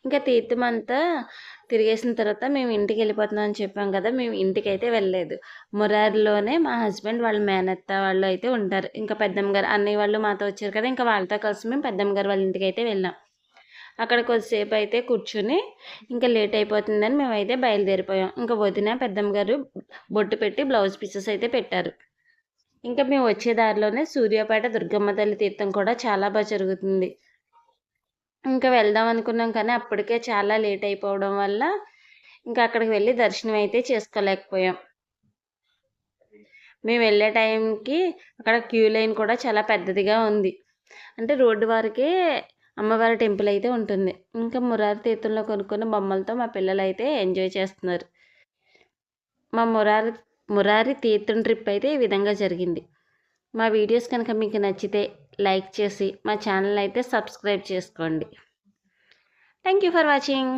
ఇంకా తీర్థమంతా తిరిగేసిన తర్వాత మేము ఇంటికి వెళ్ళిపోతున్నాం అని చెప్పాం కదా, మేము ఇంటికి అయితే వెళ్ళలేదు. మురారిలోనే మా హస్బెండ్ వాళ్ళ మేనత్త వాళ్ళు అయితే ఉంటారు. ఇంకా పెద్దమ్మ గారు అన్నయ్య వాళ్ళు మాతో వచ్చారు కదా, ఇంకా వాళ్ళతో కలిసి మేము పెద్దమ్మ గారు వాళ్ళ ఇంటికి అయితే వెళ్ళాం. అక్కడ కొద్దిసేపు అయితే కూర్చుని ఇంకా లేట్ అయిపోతుందని మేమైతే బయలుదేరిపోయాం. ఇంకా వదిన పెద్దమ్మ గారు బొట్టు పెట్టి బ్లౌజ్ పీసెస్ అయితే పెట్టారు. ఇంకా మేము వచ్చే దారిలోనే సూర్యాపేట దుర్గమ్మ తల్లి తీర్థం కూడా చాలా బాగా జరుగుతుంది. ఇంకా వెళ్దాం అనుకున్నాం కానీ అప్పటికే చాలా లేట్ అయిపోవడం వల్ల ఇంకా అక్కడికి వెళ్ళి దర్శనం అయితే చేసుకోలేకపోయాం. మేము వెళ్ళే టైంకి అక్కడ క్యూ లైన్ కూడా చాలా పెద్దదిగా ఉంది. అంటే రోడ్డు వారికే అమ్మవారి టెంపుల్ అయితే ఉంటుంది. ఇంకా మురారి తీర్థంలో కొనుక్కున్న బొమ్మలతో మా పిల్లలు అయితే ఎంజాయ్ చేస్తున్నారు. మా మురారి తీర్థం ట్రిప్ అయితే ఈ విధంగా జరిగింది. మా వీడియోస్ కనుక మీకు నచ్చితే లైక్ చేసి మా ఛానల్ అయితే సబ్స్క్రైబ్ చేసుకోండి. Thank you for watching.